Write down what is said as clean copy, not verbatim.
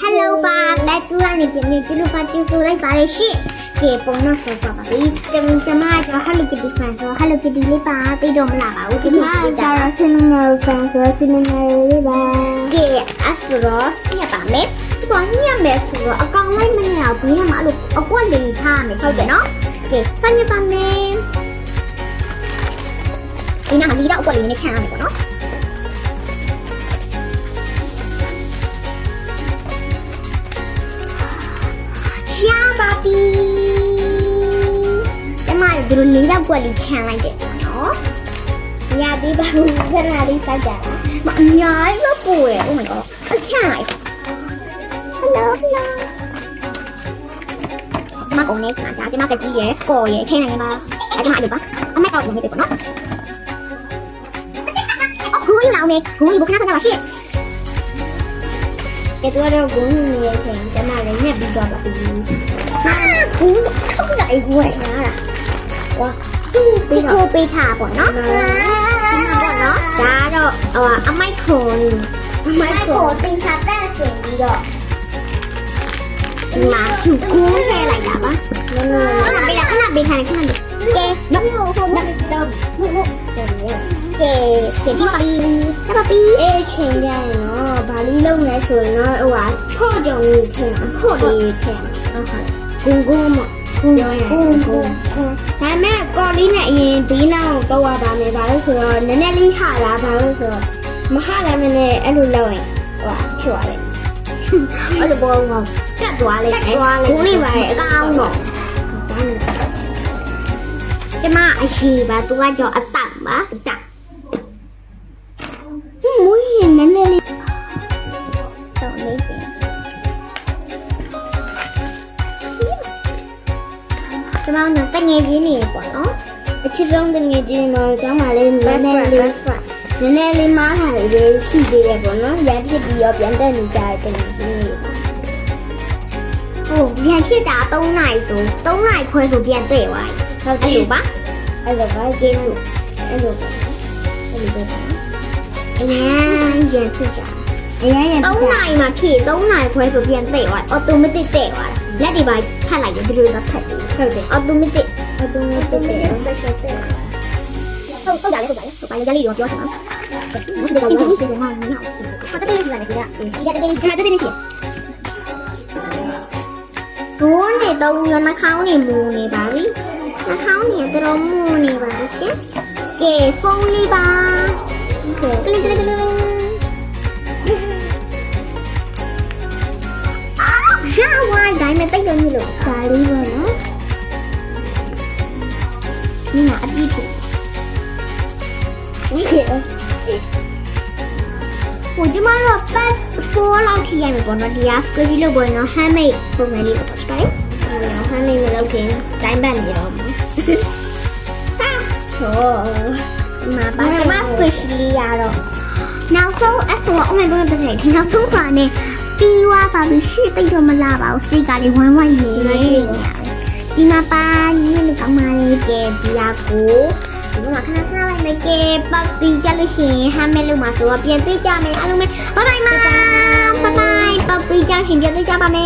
Hello ပါလက်တူကနေပြင်နေကျလို့ပါကျဆိုလိုက်ပါလေရှင့်ကျေပုံတော့ဆိုပါပါဒီကျမကျွန် Hello Kitty fan ဆို Hello Kitty လေးပါသိတော့မလားပါဦးဒီမှာကျတော့ Cinema fan ဆို Cinema လေးပါကျေအဲ့ဆိုတော့ညက်ပါမယ်ဒီကညက်မယ်ဆိုတော့အကောင်လိုက်မနေအောင်ဘေးမှာအဲ့လိုအကွက်လေးထားမယ်ဟုတ်တယ်နော်ကဲစညက်ပါမယ်ဒီနာဒီတော့အကွက်လေးနဲ့ချမ်းရမယ်ပေါ့နော်ရပါပြီကျမတို့ဒီလိုလေးတော့ကွက်လေးချမ်းလိုက်တယ်ပေါ့နော်ညာဒီပါဘူးခဏလေးစိုက်ကြတာမအများကြီးတော့ပို့ရ Oh my god အချမ်းလိုက် Hello ကျမကုန်နေခါကျမကကြီးရယ်ကော်ရယ်ထဲနိုင်မှာကျမအဲ့လိုပါအမတော့ဝင်နေတယ်ပေါ့နော်အခုလောင်းနေခုဘခဏခဏပါရှင့်ကဲတော့ဂုံးနေရဲ့ချိန်ကျမလည်းညက်ပြီးတော့ပါပြီဟာခုထုံးလိုက်ဝဲလာတာဝါသူ့ပြီးတော့ပေးထားပေါ့နော်ဒီမှာပေါ့နော်ဒါတော့အမိုက်ခွန်တင်ချတဲ့ဆင်ပြီးတော့ဒီမှာကျူကူးထဲလိုက်တာပါခဏပေးထားတယ်ခဏကဲနော်ဟုတ်တော့ကဲအေးချင်းကြရင်နော်ဗာလီလုံးလဲဆိုရင်တော့ဟိုဟာဖော့ကြောင်ကြီးထင်ဖော့လေးထင်ဟုတ်ဂုံမပြောရင်ဂုံဒါမဲ့ကော်လေးနဲ့အရင်ဘေးလောင်းတော့ရပါမယ်ဗာလို့ဆိုတော့နည်းနည်းလေးဟာလာဗာလို့ဆိုတော့မဟာလည်းမနဲ့အဲ့လိုလောက်ရင်ဟိုဟာချွာတယ်အဲ့လိုဘောကကတ်သွားလိုက်ဂုံလေးပါအကောင်းတော့ကျမအရှိပါသူကကြောအတက်ပါအတက်မွေးရင်နည်းနည်းလေးဆောင်းလေးပဲကျမတို့တငယ်ချင်းနေပေါ့နော်အချစ်ဆုံးတငယ်ချင်းတော့ကျောင်းမှာလေးနည်းနည်းလေးမားထားလေးရှိသေးတယ်ပေါ့နော်ရန်ဖြစ်ပြီးတော့ပြန်တက်နေကြတဲ့တငယ်ချင်းတွေဟုတ်ရန်ဖြစ်တာ3နာရီဆို3နာရီခွဲဆိုပြန်တဲ့သွားဟုတ်တယ်ပါအဲ့လိုပါကျေးဇူးအဲ့လိုပါအရန်ဖြစ်ကြအရန်3နာရီမှာဖြစ်3နာရီခွဲဆိုပြန်တဲ့သွား automatic တဲ့သွားလက်တွေပါဖတ်လိုက်တယ်ဒီလိုတော့ဖတ်တယ်ဟုတ်တယ် automatic တဲ့ဟုတ်ရတယ်ရလေးတော့ပြောချင်တာမစတဲ့ကောင်ကြီးစီကမှမဟုတ်ဘူးပတ်တဲ့လေးစီရတယ်ကြာတဲ့လေးစီဘုန်းတွေတော့ရနှာခေါင်းတွေမူနေပါပြီနှာခေါင်းတွေတော်မူနေပါရှင်ကဲဖုန်းလေးပါကဲကလင်းရှာဝိုင်းတိုင်းနဲ့တိတ်တော့ညလို့ဒါလေးပါနော်ဒီမှာအပြည့်ဖြစ်ဝိခေဟိုကျမတို့ပတ်4လောက်ထိရမယ်ပေါ့နော်ဒီဟာစကကြီးလို့ပေါ့နော် handmade ပုံစံလေးပေါ့တယ်handmade မလုပ်ခင်တိုင်းပတ်နေတော့မှာဟိုဒီမှာပါကျမစကကြီးလေးရတော့နောက်ဆုံးအဲ့တော့အမေဘုန်းတော်တဲ့နောက်ဆုံးပါနဲ့ပြီးွားပါပြီရှေ့တိတ်တော့မလာပါဘူးစိတ်ကလေးဝမ်းဝမ်းနေဒီမှာပါဒီလိုကမှလေးကဲဒီဟာကိုဒီမှာခဏလိုက်မယ်ကဲပတ်ပြီးကြလို့ရှိရင်ဟမ်းမဲလို့မှာဆိုတော့ပြန်တွေ့ကြမယ်အားလုံးပဲဘိုင်ဘိုင်ပတ်ပြီးကြရှင်ပြန်တွေ့ကြပါမယ်